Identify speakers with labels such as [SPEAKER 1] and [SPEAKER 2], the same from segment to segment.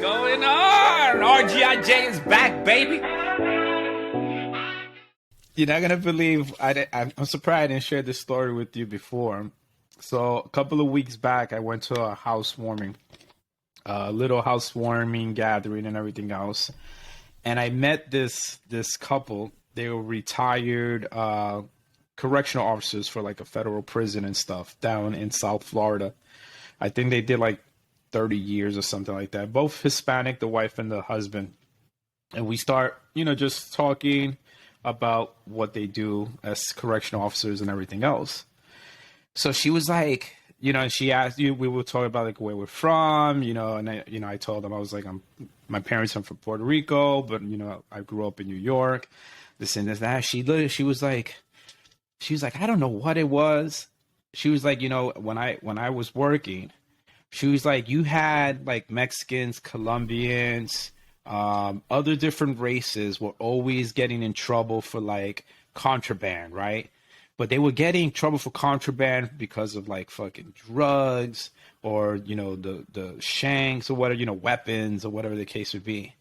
[SPEAKER 1] going on? RGIJ is back, baby. You're not gonna believe I'm surprised I didn't share this story with you before. So a couple of weeks back, I went to a housewarming, little housewarming gathering and everything else, and I met this couple. They were retired correctional officers for like a federal prison and stuff down in South Florida. I think they did like 30 years or something like that. Both Hispanic, the wife and the husband. And we start, just talking about what they do as correctional officers and everything else. So she was like, she asked you, we were talking about like where we're from, and I told them, I was like, my parents are from Puerto Rico, but I grew up in New York, this and this, that. She was like, I don't know what it was. She was like, when I was working, she was like, you had like Mexicans, Colombians, other different races were always getting in trouble for like contraband, right? But they were getting in trouble for contraband because of like fucking drugs or, the shanks or whatever, weapons or whatever the case would be.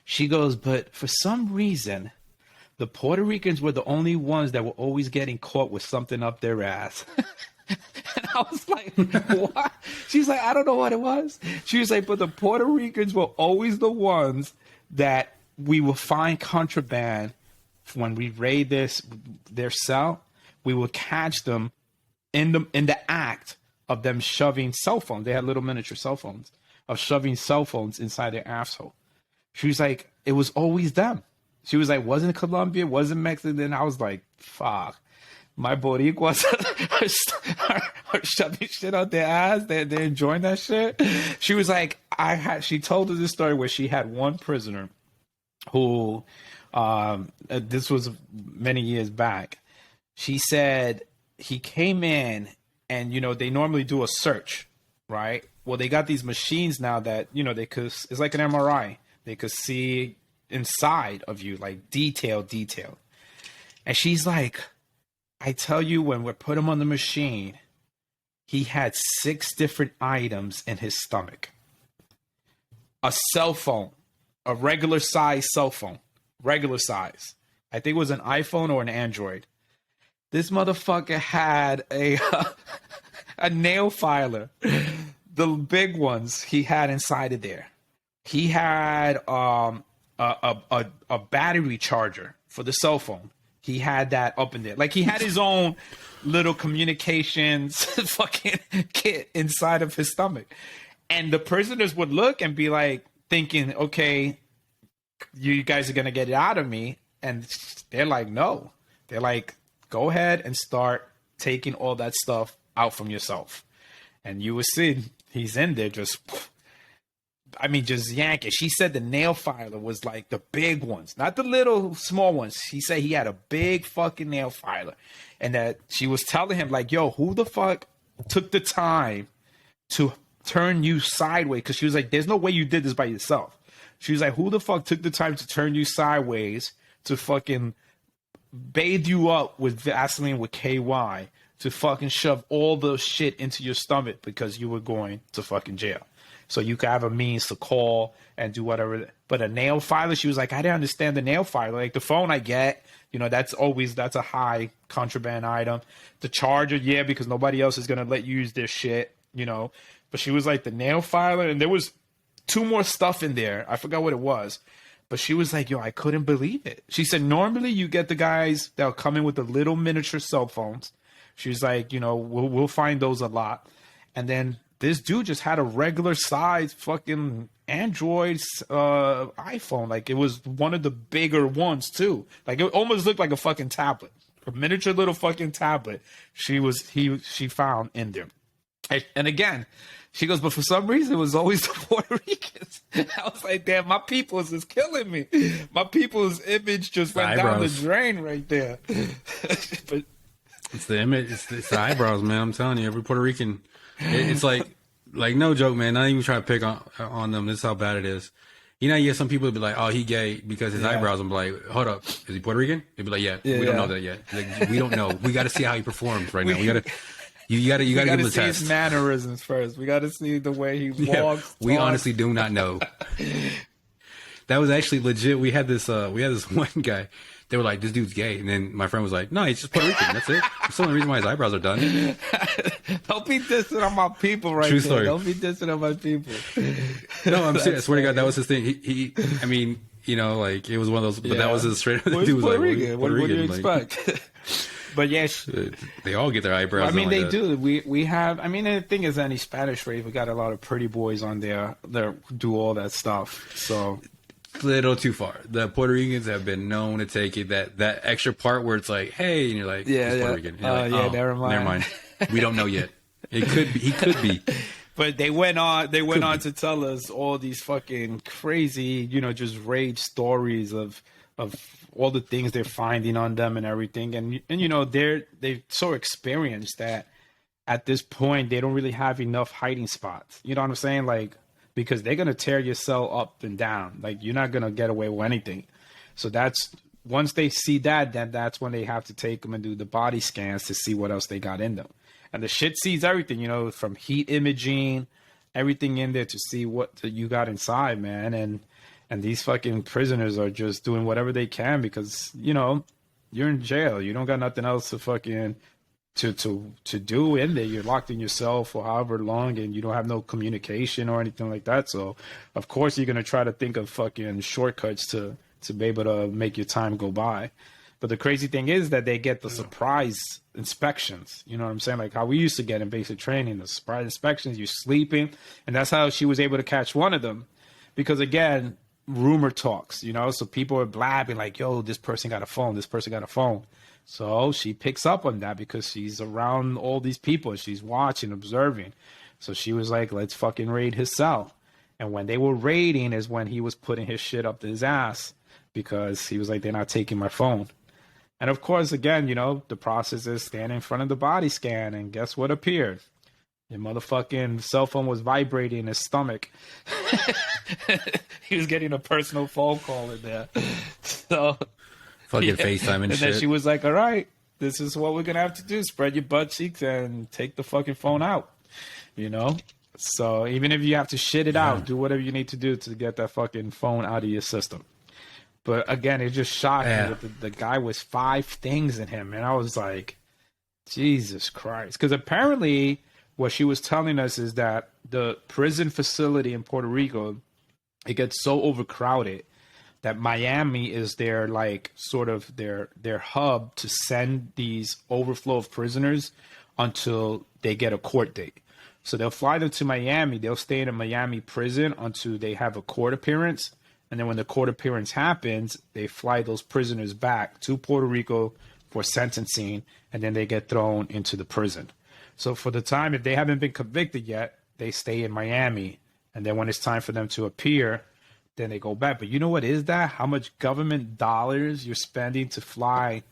[SPEAKER 1] She goes, but for some reason, the Puerto Ricans were the only ones that were always getting caught with something up their ass. And I was like, what? She's like, I don't know what it was. She was like, but the Puerto Ricans were always the ones that we will find contraband when we raid their cell. We will catch them in the act of them shoving cell phones. They had little miniature cell phones of shoving cell phones inside their asshole. She was like, it was always them. She was like, wasn't Colombia, wasn't Mexican. Then I was like, fuck. My Boricuas are shoving shit out their ass. They're enjoying that shit. She was like, she told us this story where she had one prisoner who, this was many years back. She said he came in and, they normally do a search, right? Well, they got these machines now that, it's like an MRI. They could see inside of you, like detail. And she's like, I tell you, when we put him on the machine, he had 6 different items in his stomach. A cell phone, a regular size cell phone, regular size. I think it was an iPhone or an Android. This motherfucker had a nail filer, the big ones he had inside of there. He had a battery charger for the cell phone. He had that up in there. Like he had his own little communications fucking kit inside of his stomach. And the prisoners would look and be like thinking, okay, you guys are going to get it out of me. And they're like, no. They're like, go ahead and start taking all that stuff out from yourself. And you will see he's in there just yank it. She said the nail filer was like the big ones, not the little small ones. She said he had a big fucking nail filer. And that she was telling him like, yo, who the fuck took the time to turn you sideways? Because she was like, there's no way you did this by yourself. She was like, who the fuck took the time to turn you sideways to fucking bathe you up with Vaseline with KY to fucking shove all the shit into your stomach because you were going to fucking jail? So you could have a means to call and do whatever. But a nail filer, she was like, I didn't understand the nail filer. Like the phone I get, that's a high contraband item. The charger, yeah, because nobody else is going to let you use their shit, But she was like, the nail filer, and there was 2 more stuff in there. I forgot what it was. But she was like, yo, I couldn't believe it. She said, normally you get the guys that'll come in with the little miniature cell phones. She's like, we'll find those a lot. And then this dude just had a regular size fucking Android iPhone. Like it was one of the bigger ones too. Like it almost looked like a fucking tablet, a miniature little fucking tablet. She found in there. And again, she goes, but for some reason it was always the Puerto Ricans. I was like, damn, my people's is killing me. My people's image just went down the drain right there. But
[SPEAKER 2] it's the image. It's the eyebrows, man. I'm telling you, every Puerto Rican. It's like no joke, man. Not even trying to pick on them. This is how bad it is. You get some people would be like, oh, he gay because his eyebrows. I'm like, hold up, is he Puerto Rican? They'd be like, yeah, we don't know that yet. Like, we don't know. We got to see how he performs right now. You got to give him the
[SPEAKER 1] see
[SPEAKER 2] test.
[SPEAKER 1] His mannerisms first. We got to see the way he walks.
[SPEAKER 2] We honestly do not know. That was actually legit. We had this one guy. They were like, "This dude's gay," and then my friend was like, "No, he's just Puerto Rican. That's it. That's the only reason why his eyebrows are done."
[SPEAKER 1] Don't be dissing on my people, right?
[SPEAKER 2] True
[SPEAKER 1] there.
[SPEAKER 2] story.
[SPEAKER 1] Don't be dissing on my people.
[SPEAKER 2] No, I'm serious. I swear to God, that was his thing. He I mean, you know, like it was one of those. But that was his straight.
[SPEAKER 1] Well,
[SPEAKER 2] Dude was
[SPEAKER 1] Puerto
[SPEAKER 2] like,
[SPEAKER 1] Rican.
[SPEAKER 2] Puerto
[SPEAKER 1] What do you
[SPEAKER 2] Rican, like,
[SPEAKER 1] expect? But yes,
[SPEAKER 2] they all get their eyebrows.
[SPEAKER 1] I mean,
[SPEAKER 2] done
[SPEAKER 1] they
[SPEAKER 2] like that.
[SPEAKER 1] do. We have. I mean, the thing is, any Spanish race, we got a lot of pretty boys on there that do all that stuff. So
[SPEAKER 2] Little too far. The Puerto Ricans have been known to take it that extra part where it's like, hey, and you're like,
[SPEAKER 1] Yeah,
[SPEAKER 2] he's Puerto
[SPEAKER 1] yeah.
[SPEAKER 2] Rican. And you're like,
[SPEAKER 1] Yeah,
[SPEAKER 2] oh,
[SPEAKER 1] never mind.
[SPEAKER 2] We don't know yet. It could be. He could be.
[SPEAKER 1] But they went on. They went on to tell us all these fucking crazy, just rage stories of all the things they're finding on them and everything. And they're so experienced that at this point they don't really have enough hiding spots. You know what I'm saying? Like, because they're gonna tear your cell up and down. Like, you're not gonna get away with anything. So that's once they see that, then that's when they have to take them and do the body scans to see what else they got in them. And the shit sees everything, from heat imaging, everything in there to see what you got inside, man. And these fucking prisoners are just doing whatever they can because, you're in jail. You don't got nothing else to fucking to do in there. You're locked in your cell for however long and you don't have no communication or anything like that. So of course you're gonna try to think of fucking shortcuts to be able to make your time go by. But the crazy thing is that they get the surprise inspections. You know what I'm saying? Like how we used to get in basic training, the surprise inspections, you're sleeping. And that's how she was able to catch one of them. Because again, rumor talks, so people are blabbing like, yo, this person got a phone, this person got a phone. So she picks up on that because she's around all these people. She's watching, observing. So she was like, let's fucking raid his cell. And when they were raiding is when he was putting his shit up his ass because he was like, they're not taking my phone. And of course, again, the process is standing in front of the body scan. And guess what appeared? Your motherfucking cell phone was vibrating in his stomach. He was getting a personal phone call in there. So
[SPEAKER 2] Fucking FaceTime and shit.
[SPEAKER 1] then she was like, all right, this is what we're going to have to do. Spread your butt cheeks and take the fucking phone out, So even if you have to shit it out, do whatever you need to do to get that fucking phone out of your system. But again, it just shocked me that the guy was 5 things in him. And I was like, Jesus Christ. Because apparently what she was telling us is that the prison facility in Puerto Rico, it gets so overcrowded that Miami is their sort of their hub to send these overflow of prisoners until they get a court date. So they'll fly them to Miami. They'll stay in a Miami prison until they have a court appearance. And then when the court appearance happens, they fly those prisoners back to Puerto Rico for sentencing, and then they get thrown into the prison. So for the time, if they haven't been convicted yet, they stay in Miami. And then when it's time for them to appear, then they go back. But you know what is that? How much government dollars you're spending to fly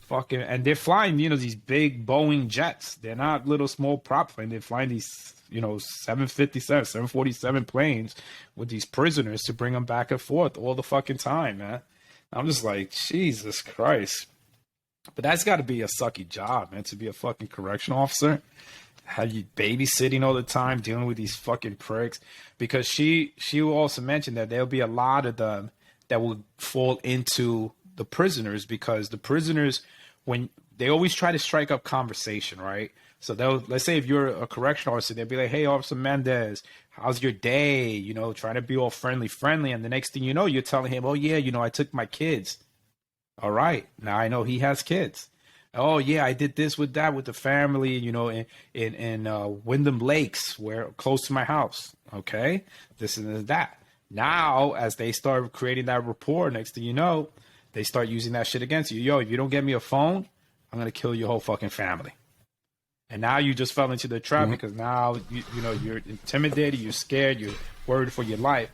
[SPEAKER 1] fucking... And they're flying, these big Boeing jets. They're not little small prop planes. They're flying these, 757, 747 planes with these prisoners to bring them back and forth all the fucking time, man. I'm just like, Jesus Christ. But that's got to be a sucky job, man, to be a fucking correctional officer. Have you babysitting all the time, dealing with these fucking pricks? Because she also mentioned that there'll be a lot of them that will fall into the prisoners because the prisoners, when they always try to strike up conversation, right? So let's say if you're a correctional officer, they'll be like, hey, Officer Mendez, how's your day? Trying to be all friendly. And the next thing you know, you're telling him, oh, yeah, I took my kids. All right. Now I know he has kids. Oh, yeah, I did this with that with the family, in Wyndham Lakes, where close to my house. Okay. This and that. Now, as they start creating that rapport, next thing you know, they start using that shit against you. Yo, if you don't get me a phone, I'm going to kill your whole fucking family. And now you just fell into the trap because now, you're intimidated, you're scared, you're worried for your life.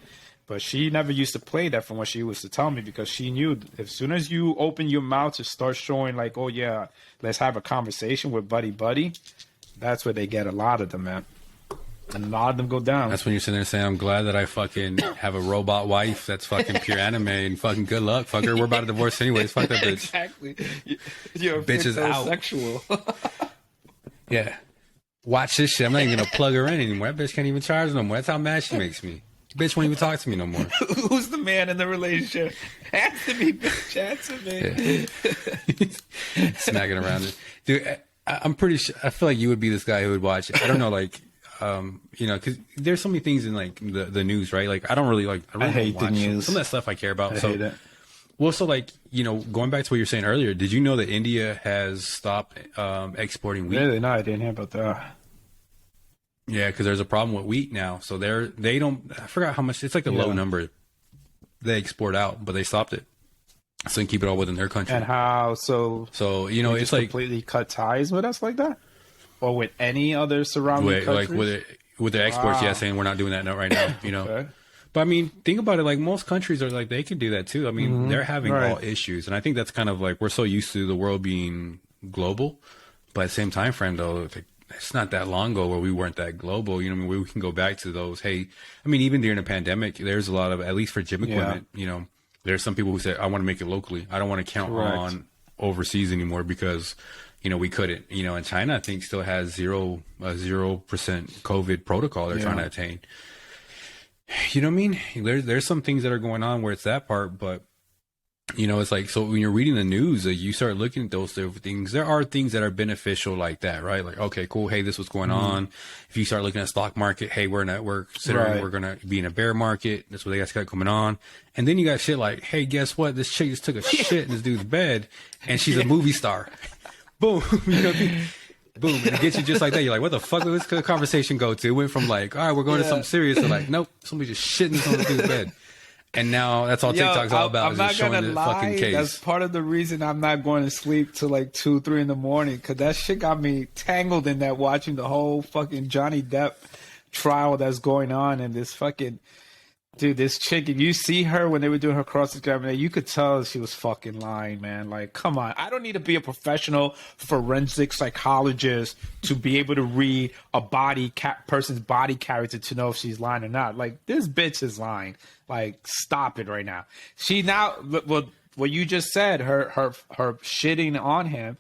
[SPEAKER 1] But she never used to play that from what she used to tell me because she knew as soon as you open your mouth to start showing like, oh, yeah, let's have a conversation with buddy, that's where they get a lot of them, man. And a lot of them go down.
[SPEAKER 2] That's when you're sitting there saying, I'm glad that I fucking have a robot wife that's fucking pure anime and fucking good luck, fucker. We're about to divorce anyways. Fuck that bitch.
[SPEAKER 1] Exactly. You're a
[SPEAKER 2] bitch is out.
[SPEAKER 1] Sexual.
[SPEAKER 2] Yeah. Watch this shit. I'm not even going to plug her in anymore. That bitch can't even charge no more. That's how mad she makes me. Bitch won't even talk to me no more.
[SPEAKER 1] Who's the man in the relationship? Answer me, bitch. Answer me.
[SPEAKER 2] Yeah. Smacking around it. Dude, I'm pretty sure, I feel like you would be this guy who would watch it. I don't know, like, you know, because there's so many things in like the news, right? Like, I really
[SPEAKER 1] hate
[SPEAKER 2] don't watch
[SPEAKER 1] the news.
[SPEAKER 2] some of that stuff I care about.
[SPEAKER 1] I hate it.
[SPEAKER 2] Well, so like, you know, going back to what you were saying earlier, did you know that India has stopped exporting wheat?
[SPEAKER 1] Really? No, I didn't hear about that.
[SPEAKER 2] Yeah, because there's a problem with wheat now. So they don't, I forgot how much, it's like a low number they export out, but they stopped it. So they can keep it all within their country.
[SPEAKER 1] And how? So
[SPEAKER 2] you know, it's like
[SPEAKER 1] completely cut ties with us like that, or with any other surrounding countries?
[SPEAKER 2] Like with their exports, yeah, saying we're not doing that right now. You know,
[SPEAKER 1] Okay.
[SPEAKER 2] but I mean, think about it. Like most countries are like they can do that too. I mean, they're having
[SPEAKER 1] Right.
[SPEAKER 2] all issues, and I think that's kind of like we're so used to the world being global, but at the same time frame though. It's not that long ago where we weren't that global. You know, I mean, we can go back to those. Hey, I mean, even during the pandemic, there's a lot of, at least for gym equipment, you know, there's some people who say, I want to make it locally. I don't want to count on overseas anymore because, you know, we couldn't. You know, and China, I think, still has 0% COVID protocol they're trying to attain. You know what I mean? There's some things that are going on where it's that part, but you know, it's like, so when you're reading the news, you start looking at those different things. There are things that are beneficial like that, right? Like, okay, cool. Hey, this was going on. If you start looking at stock market, hey, we're considering we're going to be in a bear market. That's what they got coming on. And then you got shit like, hey, guess what? This chick just took a shit in this dude's bed and she's a movie star. Boom. You know what I mean? Boom. And it gets you just like that. You're like, what the fuck did this conversation go to? It went from like, all right, we're going to something serious to like, nope, somebody just shitting on this dude's bed. And now that's all TikTok's all about.
[SPEAKER 1] I'm not
[SPEAKER 2] is just
[SPEAKER 1] gonna
[SPEAKER 2] showing the
[SPEAKER 1] lie.
[SPEAKER 2] fucking case.
[SPEAKER 1] That's part of the reason I'm not going to sleep till like 2, 3 in the morning, because that shit got me tangled in that, watching the whole fucking Johnny Depp trial that's going on, and this fucking dude, this chick. If you see her when they were doing her cross-examination, you could tell she was fucking lying, man. Like, come on. I don't need to be a professional forensic psychologist to be able to read a person's body character to know if she's lying or not. Like, this bitch is lying. Like, stop it right now. She now, well, what you just said, her shitting on him,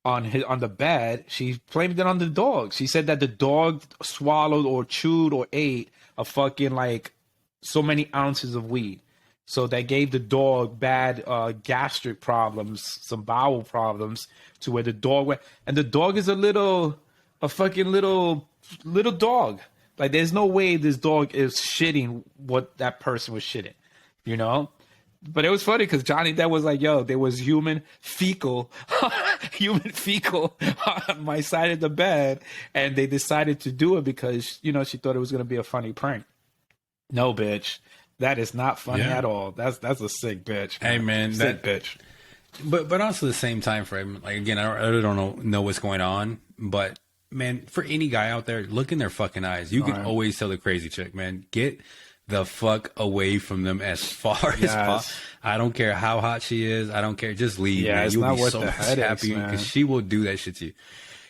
[SPEAKER 1] on the bed, she blamed it on the dog. She said that the dog swallowed or chewed or ate a fucking like so many ounces of weed. So that gave the dog bad gastric problems, some bowel problems, to where the dog went. And the dog is a fucking little dog. Like, there's no way this dog is shitting what that person was shitting, you know? But it was funny because Johnny Depp was like, yo, there was human fecal on my side of the bed. And they decided to do it because, you know, she thought it was going to be a funny prank. No, bitch. That is not funny at all. That's a sick bitch.
[SPEAKER 2] Man. Hey, man.
[SPEAKER 1] Sick bitch.
[SPEAKER 2] But also the same time frame. Like, again, I really don't know what's going on. But, man, for any guy out there, look in their fucking eyes. You can always tell the crazy chick, man. Get the fuck away from them as far as possible. I don't care how hot she is. I don't care. Just leave, man. You'll be so happy because she will do that shit to you.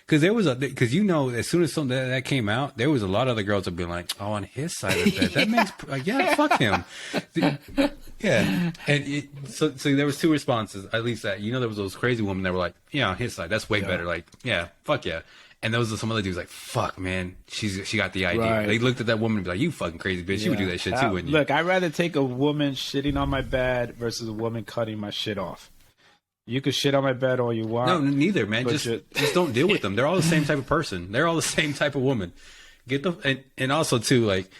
[SPEAKER 2] Because you know, as soon as something that came out, there was a lot of other girls that be like, oh, on his side of the bed, that man's like, yeah, fuck him. Yeah. And so there was 2 responses, at least that, you know, there was those crazy women that were like, yeah, on his side, that's way better. Like, yeah, fuck yeah. And there was some other dudes like, fuck, man, she got the idea. Right. They looked at that woman and be like, you fucking crazy bitch. You would do that shit too, wouldn't you?
[SPEAKER 1] Look, I'd rather take a woman shitting on my bed versus a woman cutting my shit off. You could shit on my bed all you want.
[SPEAKER 2] No, neither, man. Just don't deal with them. They're all the same type of person. They're all the same type of woman. And also too, like,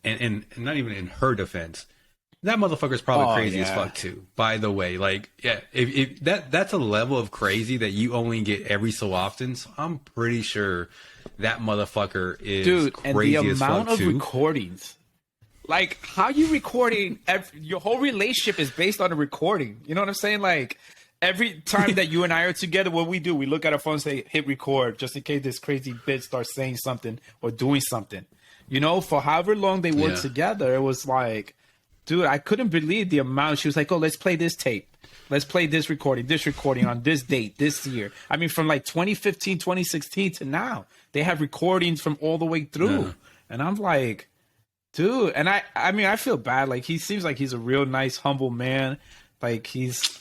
[SPEAKER 2] and not even in her defense, that motherfucker's probably crazy as fuck too. By the way, like, yeah, if that's a level of crazy that you only get every so often. So I'm pretty sure that motherfucker is crazy as fuck too. Dude, and the amount of
[SPEAKER 1] recordings. Like, how you recording? Your whole relationship is based on a recording. You know what I'm saying? Like, every time that you and I are together, what we do, we look at our phone and say, hit record, just in case this crazy bitch starts saying something or doing something. You know, for however long they were together, it was like, dude, I couldn't believe the amount. She was like, oh, let's play this tape. Let's play this recording on this date, this year. I mean, from like 2015, 2016 to now, they have recordings from all the way through. Yeah. And I'm like, dude, and I mean, I feel bad. Like, he seems like he's a real nice, humble man. Like, he's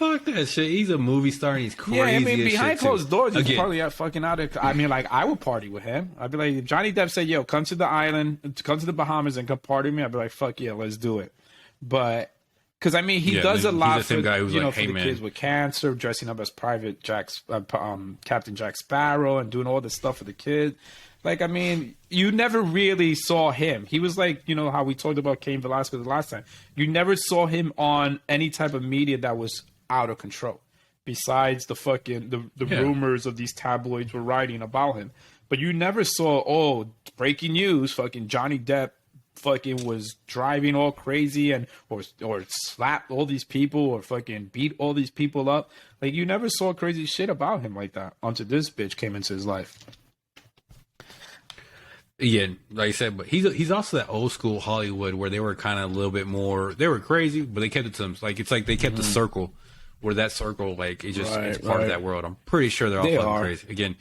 [SPEAKER 2] Fuck that shit. He's a movie star and he's crazy.
[SPEAKER 1] Yeah, I mean,
[SPEAKER 2] as
[SPEAKER 1] behind
[SPEAKER 2] shit
[SPEAKER 1] closed doors, he's
[SPEAKER 2] Again,
[SPEAKER 1] probably fucking out of. I mean, like, I would party with him. I'd be like, if Johnny Depp said, "Yo, come to the island, come to the Bahamas, and come party with me," I'd be like, "Fuck yeah, let's do it." But because I mean, he does a lot
[SPEAKER 2] he's the
[SPEAKER 1] for
[SPEAKER 2] same guy who's
[SPEAKER 1] you know
[SPEAKER 2] like,
[SPEAKER 1] for
[SPEAKER 2] hey,
[SPEAKER 1] the
[SPEAKER 2] man.
[SPEAKER 1] kids with cancer, dressing up as Captain Jack Sparrow, and doing all this stuff for the kids. Like, I mean, you never really saw him. He was like, you know, how we talked about Cain Velasquez the last time. You never saw him on any type of media that was out of control. Besides the fucking the rumors of these tabloids were writing about him, but you never saw breaking news, fucking Johnny Depp fucking was driving all crazy and or slapped all these people or fucking beat all these people up. Like, you never saw crazy shit about him like that until this bitch came into his life.
[SPEAKER 2] Yeah, like I said, but he's also that old school Hollywood where they were kind of a little bit more. They were crazy, but they kept it to them. Like, it's like they kept the circle. Where that circle, like, it's just it's part of that world. I'm pretty sure they're all fucking crazy. Again,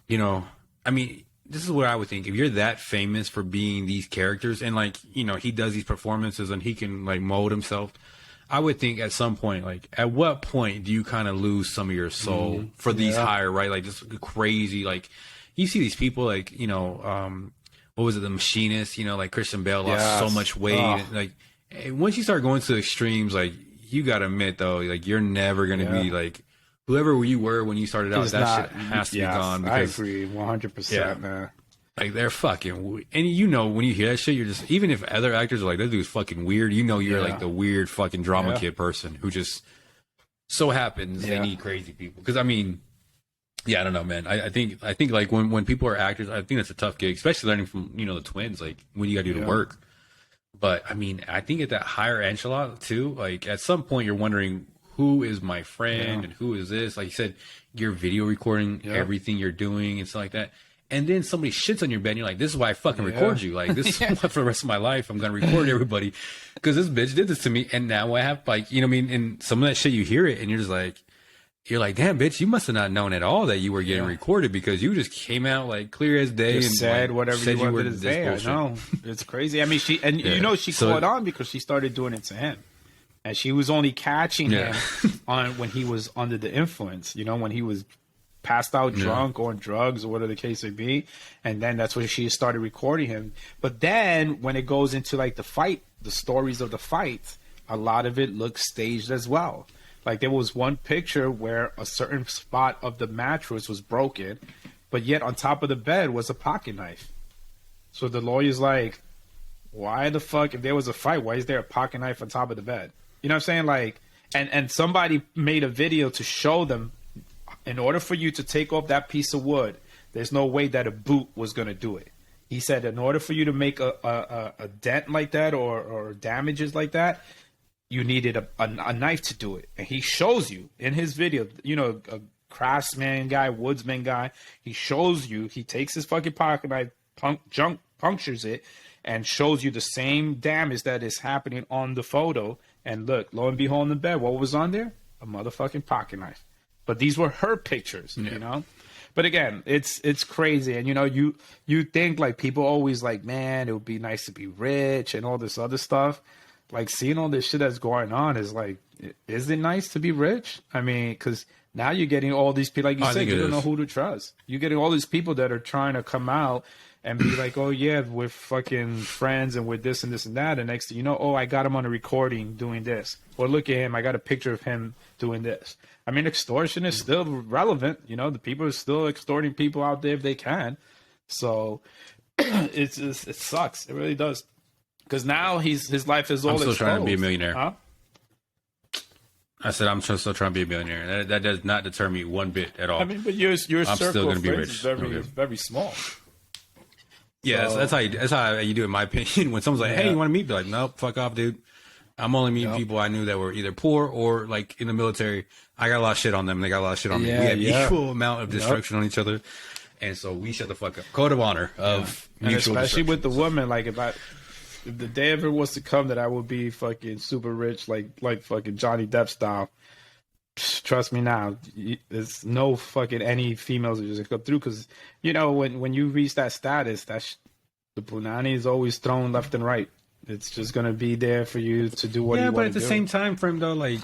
[SPEAKER 2] you know, I mean, this is what I would think. If you're that famous for being these characters, and like, you know, he does these performances and he can like mold himself, I would think at some point, like, at what point do you kind of lose some of your soul for these higher, right? Like, just crazy. Like, you see these people, like, you know, what was it, The Machinist? You know, like Christian Bale lost so much weight. Like, once you start going to extremes, like, you gotta admit though, like, you're never gonna be like whoever you were when you started out. That shit has to be gone. Because,
[SPEAKER 1] I agree, 100%, man.
[SPEAKER 2] Like, they're fucking, and you know when you hear that shit, you're just, even if other actors are like, that dude's fucking weird, you know you're like the weird fucking drama kid person who just so happens they need crazy people. Because I mean, I don't know, man. I think like when people are actors, I think that's a tough gig, especially learning from, you know, the twins, like when you gotta do the work. But I mean, I think at that higher echelon too, like at some point you're wondering, who is my friend and who is this? Like you said, you're video recording everything you're doing and stuff like that. And then somebody shits on your bed and you're like, this is why I fucking record you. Like, this is why for the rest of my life I'm going to record everybody. Because this bitch did this to me. And now I have, like, you know what I mean? And some of that shit, you hear it and you're like, damn, bitch, you must have not known at all that you were getting recorded, because you just came out like clear as day and
[SPEAKER 1] said
[SPEAKER 2] like,
[SPEAKER 1] whatever
[SPEAKER 2] said
[SPEAKER 1] you wanted to say. I know. It's crazy. I mean, you know, she caught on because she started doing it to him. And she was only catching him on when he was under the influence, you know, when he was passed out drunk or on drugs or whatever the case may be. And then that's when she started recording him. But then when it goes into like the fight, the stories of the fight, a lot of it looks staged as well. Like, there was one picture where a certain spot of the mattress was broken, but yet on top of the bed was a pocket knife. So the lawyer's like, why the fuck, if there was a fight, why is there a pocket knife on top of the bed? You know what I'm saying? Like, and somebody made a video to show them, in order for you to take off that piece of wood, there's no way that a boot was going to do it. He said, in order for you to make a dent like that or damages like that, you needed a knife to do it. And he shows you in his video, you know, a craftsman guy, woodsman guy, he shows you, he takes his fucking pocket knife, punctures it, and shows you the same damage that is happening on the photo. And look, lo and behold, in the bed, what was on there? A motherfucking pocket knife. But these were her pictures, you know? But again, it's crazy. And, you know, you think, like, people always like, man, it would be nice to be rich and all this other stuff. Like, seeing all this shit that's going on is like, is it nice to be rich? I mean, because now you're getting all these people, like you said, you don't know who to trust. You're getting all these people that are trying to come out and be like, oh, yeah, we're fucking friends and we're this and this and that. And next thing you know, oh, I got him on a recording doing this. Or look at him, I got a picture of him doing this. I mean, extortion is still relevant. You know, the people are still extorting people out there if they can. So it sucks. It really does. Because now his life is all exposed.
[SPEAKER 2] I'm still trying to be a millionaire.
[SPEAKER 1] Huh?
[SPEAKER 2] I said I'm still trying to be a millionaire. That does not deter me one bit at all.
[SPEAKER 1] I mean, but your circle of friends is very small.
[SPEAKER 2] Yeah, so that's how you do it, in my opinion. When someone's like, hey, you want to meet? Be like, nope, fuck off, dude. I'm only meeting people I knew that were either poor or like in the military. I got a lot of shit on them. They got a lot of shit on me. We have equal amount of destruction on each other. And so we shut the fuck up. Code of honor of mutual
[SPEAKER 1] especially with the woman, like if the day ever was to come that I would be fucking super rich, like fucking Johnny Depp style, trust me now, there's no fucking any females that just come through. Because, you know, when you reach that status, the punani is always thrown left and right. It's just going to be there for you to do what you want to do.
[SPEAKER 2] Yeah, but at the same time frame, though, like,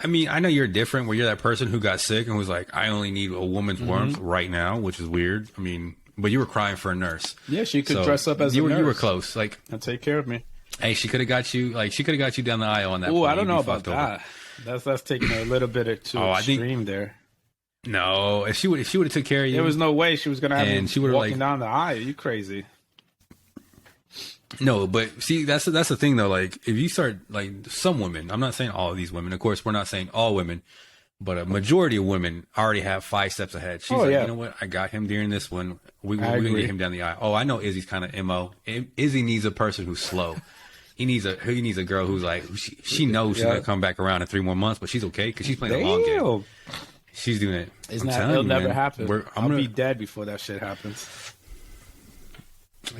[SPEAKER 2] I mean, I know you're different where you're that person who got sick and was like, I only need a woman's warmth right now, which is weird. I mean, but you were crying for a nurse.
[SPEAKER 1] Yeah, she could dress up as a nurse.
[SPEAKER 2] You were close. Like,
[SPEAKER 1] and take care of me.
[SPEAKER 2] Hey, she could have got you. Like, she could have got you down the aisle on that.
[SPEAKER 1] Oh, I don't know about that. That's taking it a little bit too extreme there.
[SPEAKER 2] No, if she would have took care of you,
[SPEAKER 1] there was no way she was gonna have me walking down the aisle. You crazy?
[SPEAKER 2] No, but see, that's the thing though. Like, if you start like some women, I'm not saying all of these women. Of course, we're not saying all women, but a majority of women already have 5 steps ahead. She's you know what? I got him during this one. We're gonna get him down the aisle. Oh, I know Izzy's kind of mo. Izzy needs a person who's slow. He needs a girl who's like she knows she's gonna come back around in 3 more months, but she's okay because she's playing a long game. She's doing it.
[SPEAKER 1] It'll never happen. I'll be dead before that shit happens.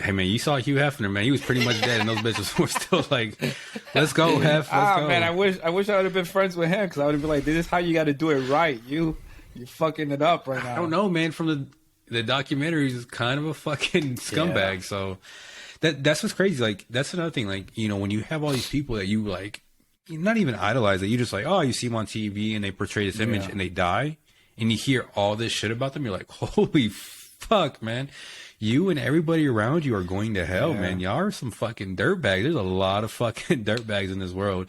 [SPEAKER 2] Hey man, you saw Hugh Hefner, man. He was pretty much dead, and those bitches were still like, "Let's go, Hef, let's go."
[SPEAKER 1] Man, I wish I would have been friends with him because I would have been like, "This is how you got to do it right. You fucking it up right now."
[SPEAKER 2] I don't know, man. From the documentary, he's kind of a fucking scumbag. So that's what's crazy. Like that's another thing. Like you know, when you have all these people that you like, not even idolize, that you just like, oh, you see them on TV and they portray this image and they die, and you hear all this shit about them. You're like, holy fuck, man. You and everybody around you are going to hell, man. Y'all are some fucking dirtbags. There's a lot of fucking dirtbags in this world,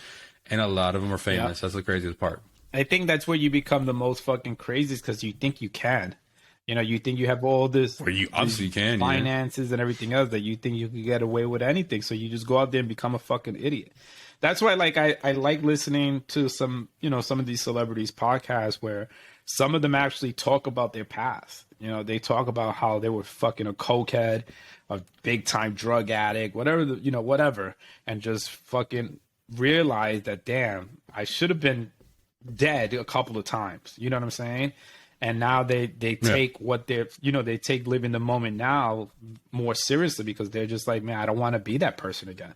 [SPEAKER 2] and a lot of them are famous. That's the craziest part.
[SPEAKER 1] I think that's where you become the most fucking craziest because you think you can. You know, you think you have all this
[SPEAKER 2] you obviously can
[SPEAKER 1] finances and everything else that you think you can get away with anything. So you just go out there and become a fucking idiot. That's why like I like listening to some of these celebrities podcasts where some of them actually talk about their past. You know, they talk about how they were fucking a cokehead, a big time drug addict, whatever, whatever. And just fucking realize that, damn, I should have been dead a couple of times. You know what I'm saying? And now they take what they're, they take living the moment now more seriously because they're just like, man, I don't want to be that person again.